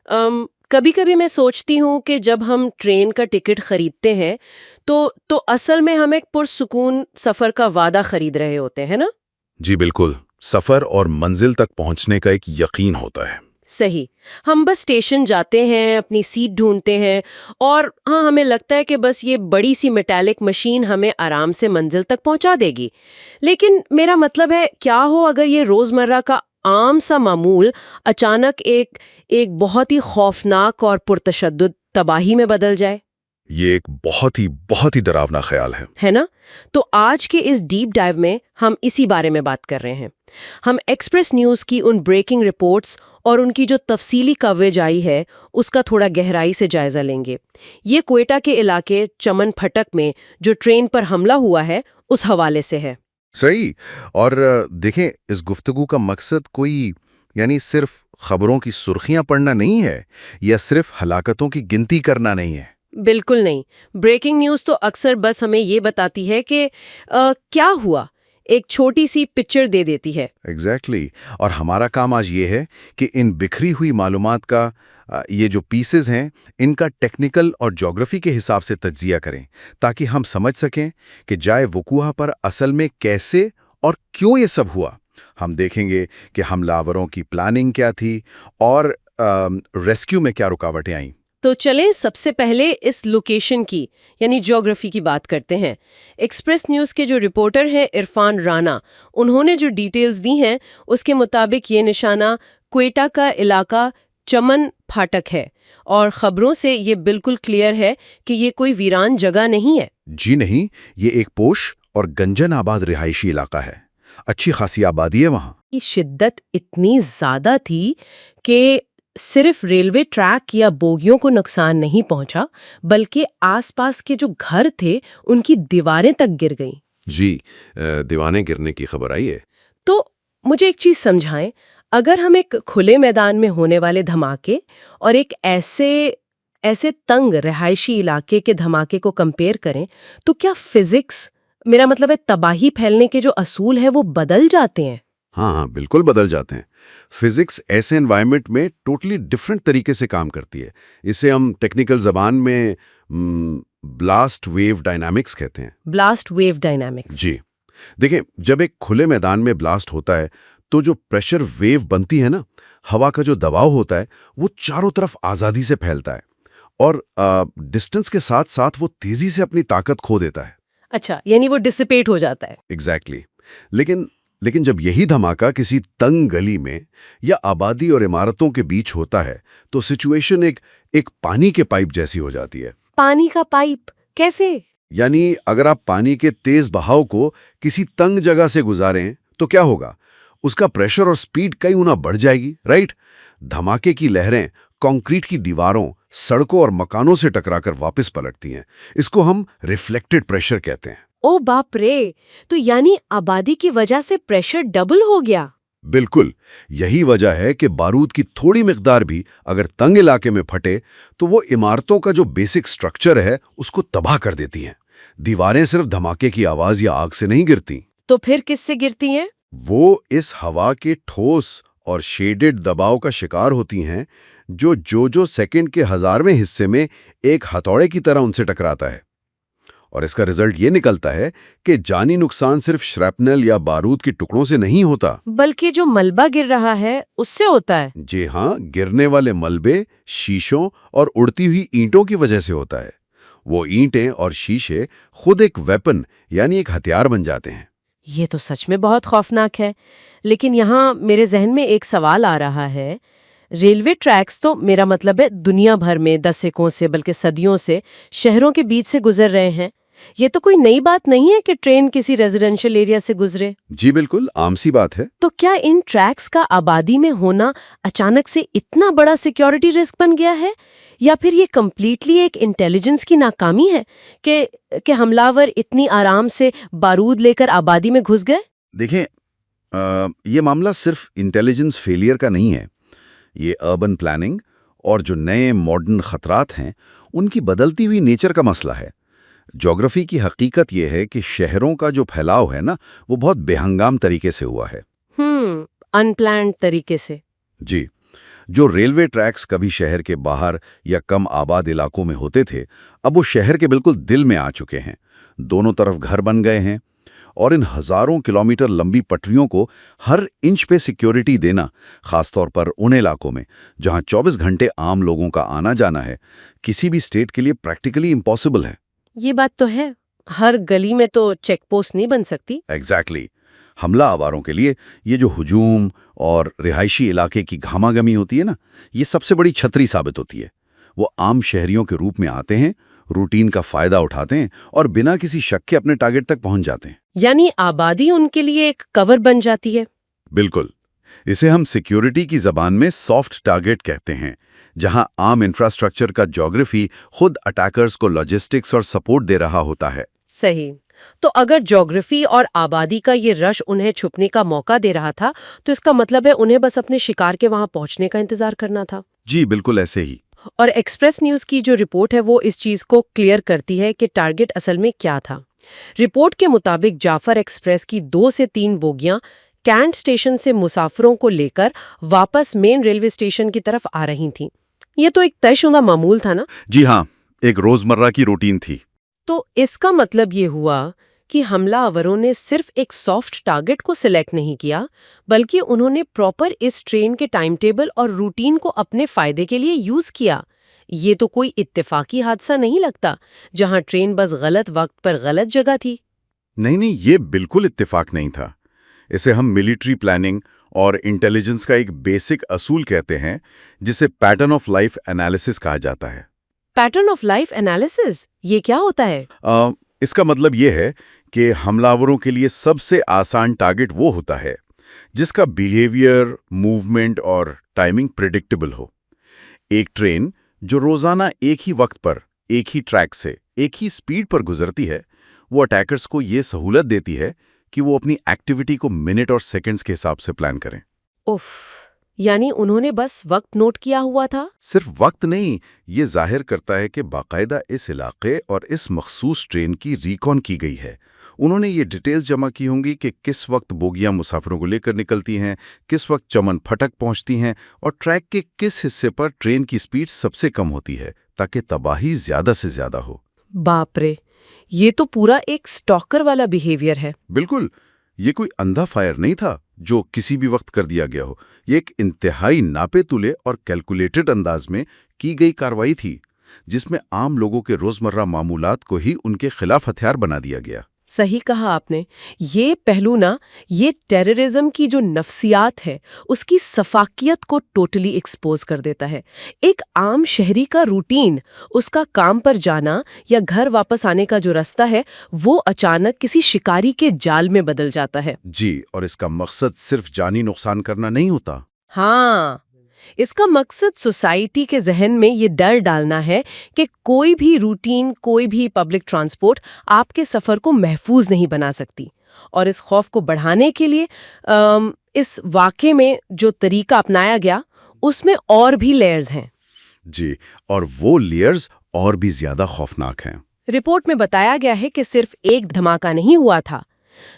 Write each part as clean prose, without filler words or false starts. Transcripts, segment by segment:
कभी कभी मैं सोचती हूँ कि जब हम ट्रेन का टिकट खरीदते हैं तो असल में हम एक पुरसुकून सफर का वादा खरीद रहे होते हैं ना। जी बिल्कुल। सफर और मंजिल तक पहुंचने का एक यकीन होता है। सही। हम बस स्टेशन जाते हैं, अपनी सीट ढूंढते हैं और हाँ, हमें लगता है कि बस ये बड़ी सी मेटालिक मशीन हमें आराम से मंजिल तक पहुंचा देगी। लेकिन मेरा मतलब है, क्या हो अगर ये रोजमर्रा का आम सा मामूल अचानक एक एक बहुत ही खौफनाक और पुरतशद्दुद तबाही में बदल जाए। ये एक बहुत ही डरावना ख्याल है। ना? तो आज के इस डीप डाइव में हम इसी बारे में बात कर रहे हैं। हम एक्सप्रेस न्यूज़ की उन ब्रेकिंग रिपोर्ट्स और उनकी जो तफसीली कवरेज आई है, उसका थोड़ा गहराई से जायजा लेंगे। ये क्वेटा के इलाके चमन फटक में जो ट्रेन पर हमला हुआ है, उस हवाले से है। सही। और देखें, इस गुफ्तगू का मकसद कोई सिर्फ खबरों की सुर्खियां पढ़ना नहीं है, या सिर्फ हलाकतों की गिनती करना नहीं है। बिल्कुल नहीं। ब्रेकिंग न्यूज़ तो अक्सर बस हमें ये बताती है कि क्या हुआ, एक छोटी सी पिक्चर दे देती है। एग्जैक्टली। और हमारा काम आज ये है कि इन बिखरी हुई मालूमात का ये जो पीसेस हैं, इनका टेक्निकल और ज्योग्राफी के हिसाब से तज्जिया करें, ताकि हम समझ सकें कि जाए वकूआ पर असल में कैसे और क्यों ये सब हुआ। हम देखेंगे कि हमलावरों की प्लानिंग क्या थी और रेस्क्यू में क्या रुकावटें आईं। तो चलें सबसे पहले इस लोकेशन की यानी ज्योग्राफी की बात करते हैं। एक्सप्रेस न्यूज़ के जो रिपोर्टर हैं इरफान राना, उन्होंने जो डिटेल्स दी हैं उसके मुताबिक ये निशाना क्वेटा का इलाका चमन फाटक है और खबरों से ये बिल्कुल क्लियर है कि ये कोई वीरान जगह नहीं है। जी नहीं, ये एक पोश और गंजन आबाद रिहायशी इलाका है। अच्छी खासी आबादी है वहाँ। की शिद्दत इतनी ज्यादा थी कि सिर्फ रेलवे ट्रैक या बोगियों को नुकसान नहीं पहुंचा, बल्कि आसपास के जो घर थे उनकी दीवारें तक गिर गईं। जी, दीवाने गिरने की खबर आई है। तो मुझे एक चीज समझाएं, अगर हम एक खुले मैदान में होने वाले धमाके और एक ऐसे ऐसे तंग रिहायशी इलाके के धमाके को कंपेयर करें, तो क्या फिजिक्स, मेरा मतलब है तबाही फैलने के जो असूल है, वो बदल जाते हैं? हाँ हाँ, बिल्कुल बदल जाते हैं। फिजिक्स ऐसे एनवायरनमेंट में टोटली डिफरेंट तरीके से काम करती है। इसे हम टेक्निकल जबान में ब्लास्ट वेव डायनामिक्स कहते हैं। Blast wave dynamics. जी। देखिए, जब एक खुले मैदान में ब्लास्ट होता है, तो जो प्रेशर वेव बनती है ना, हवा का जो दबाव होता है, वो चारों तरफ आज़ादी से फैलता है और डिस्टेंस के साथ साथ वो तेजी से अपनी ताकत खो देता है। अच्छा, यानी वो डिसिपेट हो जाता है। एग्जैक्टली। लेकिन जब यही धमाका किसी तंग गली में या आबादी और इमारतों के बीच होता है, तो सिचुएशन एक पानी के पाइप जैसी हो जाती है। पानी का पाइप कैसे? यानी अगर आप पानी के तेज बहाव को किसी तंग जगह से गुजारें, तो क्या होगा? उसका प्रेशर और स्पीड कई गुना बढ़ जाएगी, राइट? धमाके की लहरें कंक्रीट की दीवारों, सड़कों और मकानों से टकराकर वापस पलटती हैं। इसको हम रिफ्लेक्टेड प्रेशर कहते हैं। ओ बाप रे! तो यानी आबादी की वजह से प्रेशर डबल हो गया। बिल्कुल। यही वजह है कि बारूद की थोड़ी मिकदार भी अगर तंग इलाके में फटे, तो वो इमारतों का जो बेसिक स्ट्रक्चर है, उसको तबाह कर देती हैं। दीवारें सिर्फ धमाके की आवाज या आग से नहीं गिरती। तो फिर किससे गिरती हैं? वो इस हवा के ठोस और शेडेड दबाव का शिकार होती हैं, जो सेकंड के 1000वें हिस्से में एक हथौड़े की तरह उनसे टकराता है। और इसका रिजल्ट ये निकलता है कि जानी नुकसान सिर्फ श्रैपनल या बारूद के टुकड़ों से नहीं होता, बल्कि जो मलबा गिर रहा है उससे होता है। जी हाँ, गिरने वाले मलबे, शीशों और उड़ती हुई ईंटों की वजह से होता है। वो ईंटें और शीशे खुद एक वेपन यानी एक हथियार बन जाते हैं। ये तो सच में बहुत खौफनाक है। लेकिन यहाँ मेरे जहन में एक सवाल आ रहा है। रेलवे ट्रैक्स तो, मेरा मतलब है, दुनिया भर में दशकों से बल्कि सदियों से शहरों के बीच से गुजर रहे हैं। ये तो कोई नई बात नहीं है कि ट्रेन किसी रेजिडेंशियल एरिया से गुजरे। जी बिल्कुल, आम सी बात है। तो क्या इन ट्रैक्स का आबादी में होना अचानक से इतना बड़ा सिक्योरिटी रिस्क बन गया है, या फिर ये कम्प्लीटली एक इंटेलिजेंस की नाकामी है कि हमलावर इतनी आराम से बारूद लेकर आबादी में घुस गए? देखें, ये मामला सिर्फ इंटेलिजेंस फेलियर का नहीं है। ये अर्बन प्लानिंग और जो नए मॉडर्न खतरात हैं, उनकी बदलती हुई नेचर का मसला है। ज्योग्राफी की हकीकत यह है कि शहरों का जो फैलाव है ना, वो बहुत बेहंगाम तरीके से हुआ है। अनप्लान्ड तरीके से। जी। जो रेलवे ट्रैक्स कभी शहर के बाहर या कम आबाद इलाकों में होते थे, अब वो शहर के बिल्कुल दिल में आ चुके हैं। दोनों तरफ घर बन गए हैं और इन हजारों किलोमीटर लंबी पटरियों को हर इंच पे सिक्योरिटी देना, खासतौर पर उन इलाकों में जहां 24 घंटे आम लोगों का आना जाना है, किसी भी स्टेट के लिए प्रैक्टिकली इम्पॉसिबल है। ये बात तो है। हर गली में तो चेक पोस्ट नहीं बन सकती। एग्जैक्टली। हमला आवारों के लिए ये जो हुजूम और रिहायशी इलाके की घामागमी होती है ना, ये सबसे बड़ी छतरी साबित होती है। वो आम शहरियों के रूप में आते हैं, रूटीन का फायदा उठाते हैं और बिना किसी शक के अपने टारगेट तक पहुंच जाते हैं। यानी आबादी उनके लिए एक कवर बन जाती है। बिल्कुल। इसे हम सिक्योरिटी की जबान में सॉफ्ट टारगेट कहते हैं, जहां आम इंफ्रास्ट्रक्चर का ज्योग्राफी खुद अटैकर्स को लॉजिस्टिक्स और सपोर्ट दे रहा होता है। सही। तो अगर ज्योग्राफी और आबादी का ये रश उन्हें छुपने का मौका दे रहा था, तो इसका मतलब है उन्हें बस अपने शिकार के वहां पहुंचने का इंतजार करना था। जी बिल्कुल ऐसे ही। और एक्सप्रेस न्यूज की जो रिपोर्ट है वो इस चीज को क्लियर करती है कि टारगेट असल में क्या था। रिपोर्ट के मुताबिक जाफर एक्सप्रेस की 2 से 3 बोगियां कैंट स्टेशन से मुसाफिरों को लेकर वापस मेन रेलवे स्टेशन की तरफ आ रही थीं। ये तो एक तयशुदा मामूल था ना? जी हाँ, एक रोजमर्रा की रूटीन थी। तो इसका मतलब ये हुआ कि हमलावरों ने सिर्फ एक सॉफ्ट टारगेट को सिलेक्ट नहीं किया, बल्कि उन्होंने प्रॉपर इस ट्रेन के टाइम टेबल और रूटीन को अपने फायदे के लिए यूज किया। ये तो कोई इत्तेफाकी हादसा नहीं लगता, जहां ट्रेन बस गलत वक्त पर गलत जगह थी। नहीं, ये बिल्कुल इत्तेफाक नहीं था। इसे हम मिलिट्री प्लानिंग और इंटेलिजेंस का एक बेसिक असूल कहते हैं, जिसे पैटर्न ऑफ लाइफ एनालिसिस कहा जाता है। पैटर्न ऑफ लाइफ एनालिसिस, ये क्या होता है? इसका मतलब ये है कि हमलावरों के लिए सबसे आसान टारगेट वो होता है जिसका बिहेवियर, मूवमेंट और टाइमिंग प्रिडिक्टेबल हो। एक ट्रेन जो रोजाना एक ही वक्त पर, एक ही ट्रैक से, एक ही स्पीड पर गुजरती है, वो अटैकर्स को ये सहूलत देती है कि वो अपनी एक्टिविटी को मिनट और सेकंड्स के हिसाब से प्लान करें। उफ, यानी उन्होंने बस वक्त नोट किया हुआ था? सिर्फ वक्त नहीं, ये जाहिर करता है कि बाकायदा इस इलाके और इस मखसूस ट्रेन की रिकॉन की गई है। उन्होंने ये डिटेल्स जमा की होंगी कि किस वक्त बोगियां मुसाफिरों को लेकर निकलती हैं, किस वक्त चमन फटक पहुंचती हैं और ट्रैक के किस हिस्से पर ट्रेन की स्पीड सबसे कम होती है, ताकि तबाही ज्यादा से ज्यादा हो। बाप रे, ये तो पूरा एक स्टॉकर वाला बिहेवियर है। बिल्कुल। ये कोई अंधा फायर नहीं था जो किसी भी वक्त कर दिया गया हो। ये एक इंतहाई नापे तुले और कैलकुलेटेड अंदाज में की गई कार्रवाई थी, जिसमें आम लोगों के रोजमर्रा मामूलात को ही उनके खिलाफ हथियार बना दिया गया। सही कहा आपने। ये पहलू ना, ये टेररिज्म की जो नफ्सियात है उसकी सफाकियत को टोटली एक्सपोज कर देता है। एक आम शहरी का रूटीन, उसका काम पर जाना या घर वापस आने का जो रास्ता है, वो अचानक किसी शिकारी के जाल में बदल जाता है। जी, और इसका मकसद सिर्फ जानी नुकसान करना नहीं होता। हाँ, इसका मकसद सोसाइटी के जहन में ये डर डालना है कि कोई भी रूटीन, कोई भी पब्लिक ट्रांसपोर्ट आपके सफ़र को महफूज नहीं बना सकती। और इस खौफ को बढ़ाने के लिए इस वाक़े में जो तरीका अपनाया गया, उसमें और भी लेयर्स हैं। जी, और वो लेयर्स और भी ज्यादा खौफनाक हैं। रिपोर्ट में बताया गया है कि सिर्फ एक धमाका नहीं हुआ था।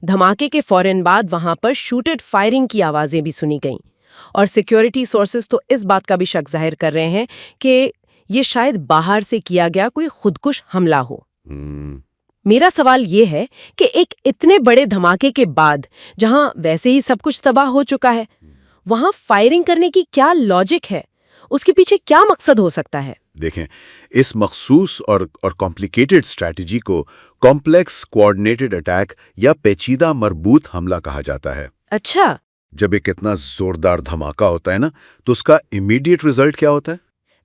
धमाके के फौरन बाद वहां पर शूटेड फायरिंग की आवाज़ें भी सुनी गईं। और सिक्योरिटी सोर्सेज तो इस बात का भी शक जाहिर कर रहे हैं कि ये शायद बाहर से किया गया कोई खुदकुश हमला हो। मेरा सवाल ये है कि एक इतने बड़े धमाके के बाद, जहां वैसे ही सब कुछ तबाह हो चुका है, वहां फायरिंग करने की क्या लॉजिक है? उसके पीछे क्या मकसद हो सकता है? देखें, इस मखसूस और कॉम्प्लिकेटेड स्ट्रैटेजी को कॉम्प्लेक्स कोऑर्डिनेटेड अटैक या पेचीदा मरबूत हमला कहा जाता है। अच्छा। जब एक इतना जोरदार धमाका होता है ना, तो उसका इमीडिएट रिजल्ट क्या होता है?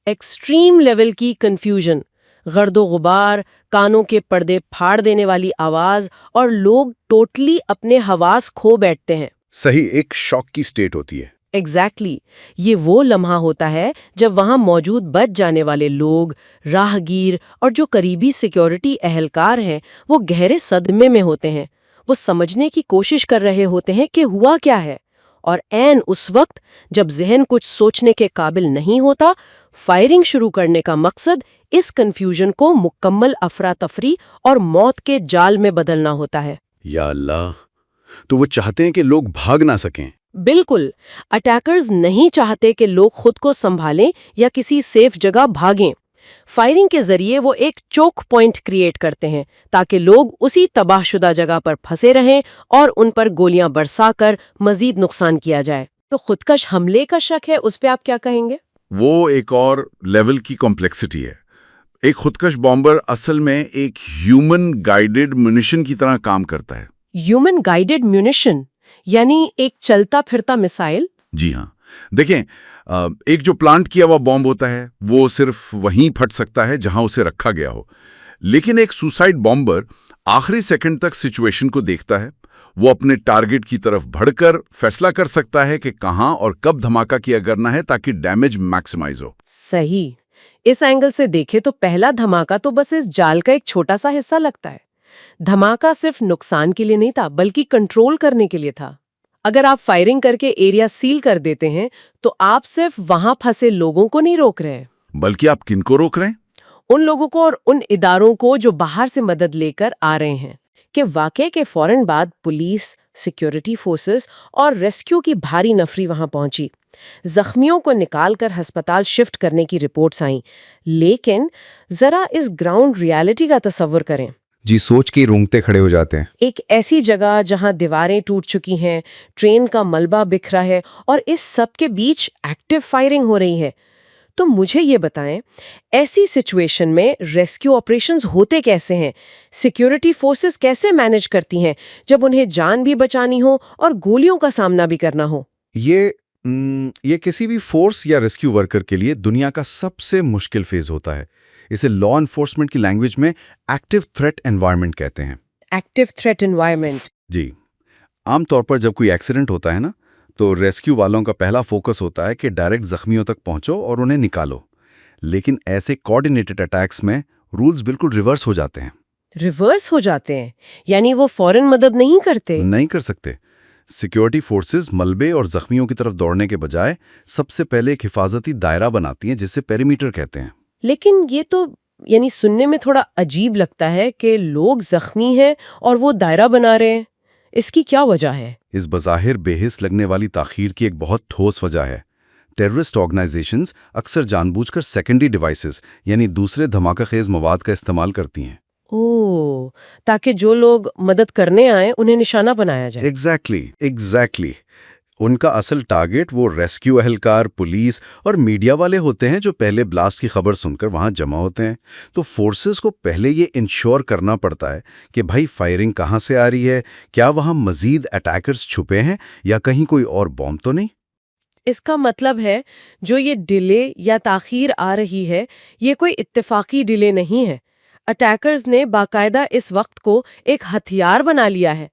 एक्सट्रीम लेवल की कंफ्यूजन, गर्दो गुबार, कानों के पर्दे फाड़ देने वाली आवाज और लोग टोटली अपने हवास खो बैठते हैं। सही, एक शॉक की स्टेट होती है। एग्जैक्टली। ये वो लम्हा होता है जब वहां मौजूद बच जाने वाले लोग, राहगीर और जो करीबी सिक्योरिटी अहलकार हैं, वो गहरे सदमे में होते हैं। वो समझने की कोशिश कर रहे होते हैं कि हुआ क्या है, और ऐन उस वक्त जब जहन कुछ सोचने के काबिल नहीं होता, फायरिंग शुरू करने का मकसद इस कंफ्यूजन को मुकम्मल अफरा तफरी और मौत के जाल में बदलना होता है। या अल्लाह, तो वो चाहते हैं कि लोग भाग ना सकें। बिल्कुल। अटैकर्स नहीं चाहते कि लोग खुद को संभालें या किसी सेफ जगह भागें। फायरिंग के जरिए वो एक चोक पॉइंट क्रिएट करते हैं ताकि लोग उसी तबाहशुदा जगह पर फंसे रहें और उन पर गोलियां बरसाकर मजीद नुकसान किया जाए। तो खुदकश हमले का शक है, उस पे आप क्या कहेंगे? वो एक और लेवल की कॉम्प्लेक्सिटी है। एक खुदकश बॉम्बर असल में एक ह्यूमन गाइडेड म्यूनिशन की तरह काम करता है। ह्यूमन गाइडेड म्यूनिशन यानी एक चलता फिरता मिसाइल? जी हाँ, देखें, एक जो प्लांट किया हुआ बॉम्ब होता है वो सिर्फ वहीं फट सकता है जहां उसे रखा गया हो, लेकिन एक सुसाइड बॉम्बर आखिरी सेकंड तक सिचुएशन को देखता है। वो अपने टारगेट की तरफ बढ़कर फैसला कर सकता है कि कहां और कब धमाका किया करना है ताकि डैमेज मैक्सिमाइज हो। सही। इस एंगल से देखें तो पहला धमाका तो बस इस जाल का एक छोटा सा हिस्सा लगता है। धमाका सिर्फ नुकसान के लिए नहीं था, बल्कि कंट्रोल करने के लिए था। अगर आप फायरिंग करके एरिया सील कर देते हैं तो आप सिर्फ वहां फंसे लोगों को नहीं रोक रहे, बल्कि आप किनको रोक रहे हैं? उन लोगों को और उन इदारों को जो बाहर से मदद लेकर आ रहे हैं। कि वाकये के फौरन बाद पुलिस, सिक्योरिटी फोर्सेस और रेस्क्यू की भारी नफरी वहां पहुंची। जख्मियों को निकालकर अस्पताल शिफ्ट करने की रिपोर्ट्स आईं। लेकिन जरा इस ग्राउंड रियलिटी का तस्वर करें। जी, सोच के रोंगटे खड़े हो जाते हैं। एक ऐसी जगह जहां दीवारें टूट चुकी हैं, ट्रेन का मलबा बिखरा है और इस सब के बीच एक्टिव फायरिंग हो रही है। तो मुझे ये बताएं, ऐसी सिचुएशन में रेस्क्यू ऑपरेशंस होते कैसे हैं? सिक्योरिटी फोर्सेस कैसे मैनेज करती हैं जब उन्हें जान भी बचानी हो और गोलियों का सामना भी करना हो? ये किसी भी फोर्स या रेस्क्यू वर्कर के लिए दुनिया का सबसे मुश्किल फेज होता है। इसे लॉ एनफोर्समेंट की लैंग्वेज में एक्टिव थ्रेट एनवायरनमेंट कहते हैं। Active threat environment. जी, आमतौर पर जब कोई एक्सीडेंट होता है ना, तो रेस्क्यू वालों का पहला फोकस होता है कि डायरेक्ट जख्मियों तक पहुंचो और उन्हें निकालो। लेकिन ऐसे कोऑर्डिनेटेड अटैक्स में रूल्स बिल्कुल रिवर्स हो जाते हैं। रिवर्स हो जाते हैं यानी वो फौरन मदद नहीं करते? नहीं कर सकते। सिक्योरिटी फोर्सेस मलबे और जख्मियों की तरफ दौड़ने के बजाय सबसे पहले एक हिफाजती दायरा बनाती हैं, जिसे पेरीमीटर कहते हैं। लेकिन ये तो यानी सुनने में थोड़ा अजीब लगता है कि लोग जख्मी हैं और वो दायरा बना रहे हैं। इसकी क्या वजह है? इस बज़ाहिर बेहिस लगने वाली ताखीर की एक बहुत ठोस वजह है। टेररिस्ट ऑर्गेनाइजेशंस अक्सर जानबूझकर सेकेंडरी डिवाइसेस यानी दूसरे धमाकाखेज मवाद का इस्तेमाल करती हैं। ओह, ताकि जो लोग मदद करने आए उन्हें निशाना बनाया जाए। एग्जैक्टली। उनका असल टारगेट वो रेस्क्यू अहलकार, पुलिस और मीडिया वाले होते हैं जो पहले ब्लास्ट की खबर सुनकर वहां जमा होते हैं। तो फोर्सेस को पहले ये इंश्योर करना पड़ता है कि भाई फायरिंग कहाँ से आ रही है, क्या वहां मजीद अटैकर्स छुपे हैं या कहीं कोई और बॉम्ब तो नहीं। इसका मतलब है जो ये डिले या ताखीर आ रही है, ये कोई इत्तेफाकी डिले नहीं है। अटैकर्स ने बाकायदा इस वक्त को एक हथियार बना लिया है,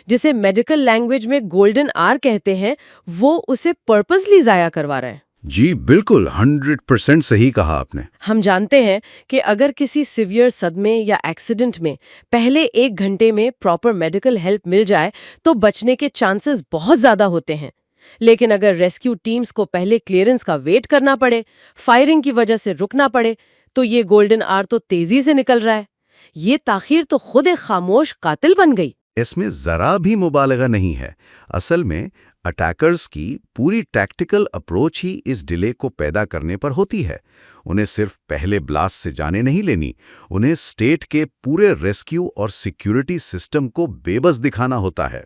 जिसे मेडिकल लैंग्वेज में गोल्डन आवर कहते हैं। वो उसे पर्पसली जाया करवा रहे हैं। जी बिल्कुल, 100% सही कहा आपने। हम जानते हैं कि अगर किसी सिवियर सदमे या एक्सीडेंट में पहले 1 घंटे में प्रॉपर मेडिकल हेल्प मिल जाए तो बचने के चांसेस बहुत ज्यादा होते हैं। लेकिन अगर रेस्क्यू टीम्स को पहले क्लियरेंस का वेट करना पड़े, फायरिंग की वजह से रुकना पड़े, तो ये गोल्डन आवर तो तेजी से निकल रहा है। ये ताखीर तो खुद एक खामोश कातिल बन गई। इसमें जरा भी मुबालगा नहीं है। असल में अटैकर्स की पूरी टैक्टिकल अप्रोच ही इस डिले को पैदा करने पर होती है। उन्हें सिर्फ पहले ब्लास्ट से जाने नहीं लेनी, उन्हें स्टेट के पूरे रेस्क्यू और सिक्योरिटी सिस्टम को बेबस दिखाना होता है।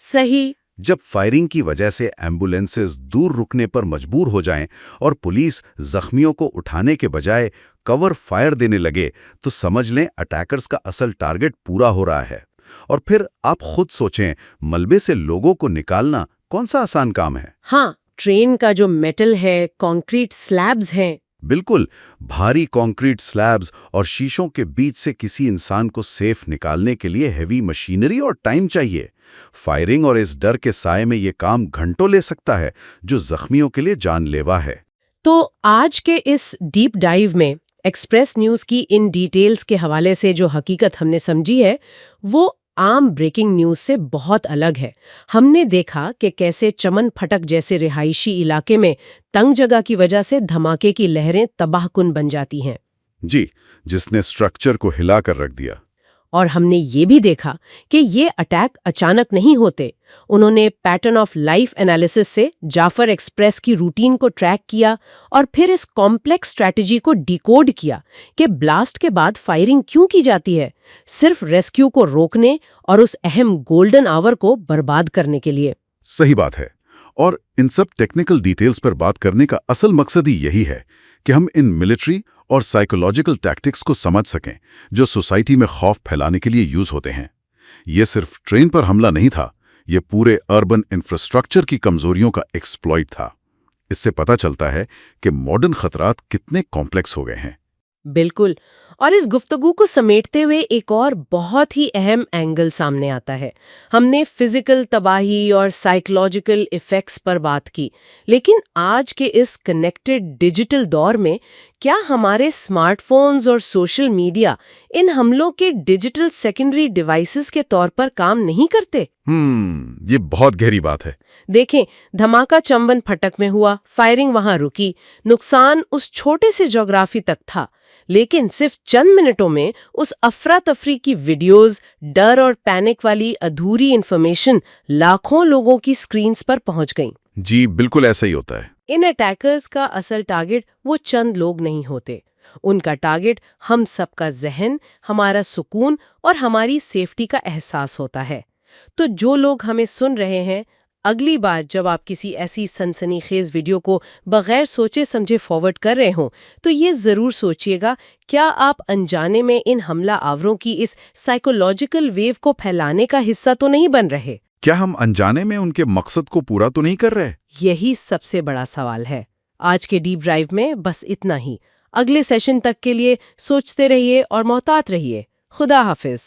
सही। जब फायरिंग की वजह से एम्बुलेंसेस दूर रुकने पर मजबूर हो जाएं और पुलिस जख्मियों को उठाने के बजाय कवर फायर देने लगे, तो समझ लें अटैकर्स का असल टारगेट पूरा हो रहा है। और फिर आप खुद सोचें, मलबे से लोगों को निकालना कौन सा आसान काम है? हाँ, ट्रेन का जो मेटल है, कंक्रीट स्लैब्स हैं। बिल्कुल, भारी कंक्रीट स्लैब्स और शीशों के बीच से किसी इंसान को सेफ निकालने के लिए हेवी मशीनरी और टाइम चाहिए। फायरिंग और इस डर के साए में ये काम घंटों ले सकता है, जो जख्मियों के लिए जानलेवा है। तो आज के इस डीप डाइव में एक्सप्रेस न्यूज की इन डिटेल्स के हवाले से जो हकीकत हमने समझी है, वो आम ब्रेकिंग न्यूज से बहुत अलग है। हमने देखा कि कैसे चमन फटक जैसे रिहायशी इलाके में तंग जगह की वजह से धमाके की लहरें तबाहकुन बन जाती हैं। जी, जिसने स्ट्रक्चर को हिला कर रख दिया। और हमने ये भी देखा कि ये अटैक अचानक नहीं होते। उन्होंने पैटर्न ऑफ लाइफ एनालिसिस से जाफर एक्सप्रेस की रूटीन को ट्रैक किया और फिर इस कॉम्प्लेक्स स्ट्रैटेजी को डिकोड किया कि ब्लास्ट के बाद फायरिंग क्यों की जाती है, सिर्फ रेस्क्यू को रोकने और उस अहम गोल्डन आवर को बर्बाद करने के लिए। सही बात है। और इन सब टेक्निकल डिटेल्स पर बात करने का असल मकसद ही यही है कि हम इन मिलिट्री और साइकोलॉजिकल टैक्टिक्स को समझ सकें जो सोसाइटी में खौफ फैलाने के लिए यूज होते हैं। ये सिर्फ ट्रेन पर हमला नहीं था, ये पूरे अर्बन इंफ्रास्ट्रक्चर की कमजोरियों का एक्सप्लॉइट था। इससे पता चलता है कि मॉडर्न खतरात कितने कॉम्प्लेक्स हो गए हैं। बिल्कुल। और इस गुफ्तगू को समेटते हुए एक और बहुत ही अहम एंगल सामने आता है। हमने फिजिकल तबाही और साइकोलॉजिकल इफ़ेक्ट्स पर बात की, लेकिन आज के इस कनेक्टेड डिजिटल दौर में क्या हमारे स्मार्टफोन्स और सोशल मीडिया इन हमलों के डिजिटल सेकेंडरी डिवाइसेस के तौर पर काम नहीं करते? ये बहुत गहरी बात है। देखें, धमाका चंबन फटक में हुआ, फायरिंग वहां रुकी, नुकसान उस छोटे से ज्योग्राफी तक था, लेकिन सिर्फ चंद मिनटों में उस अफरा तफरी की वीडियोस, डर और पैनिक वाली अधूरी इंफॉर्मेशन लाखों लोगों की स्क्रीन्स पर पहुंच गईं। जी बिल्कुल ऐसा ही होता है। इन अटैकर्स का असल टारगेट वो चंद लोग नहीं होते। उनका टारगेट हम सबका जहन, हमारा सुकून और हमारी सेफ्टी का एहसास होता है। तो जो लोग हमें सुन रहे हैं, अगली बार जब आप किसी ऐसी सनसनीखेज वीडियो को बगैर सोचे समझे फॉरवर्ड कर रहे हों, तो ये ज़रूर सोचिएगा, क्या आप अनजाने में इन हमला आवरों की इस साइकोलॉजिकल वेव को फैलाने का हिस्सा तो नहीं बन रहे? क्या हम अनजाने में उनके मकसद को पूरा तो नहीं कर रहे? यही सबसे बड़ा सवाल है। आज के डीप ड्राइव में बस इतना ही। अगले सेशन तक के लिए सोचते रहिए और मोहतात रहिए। खुदा हाफिज।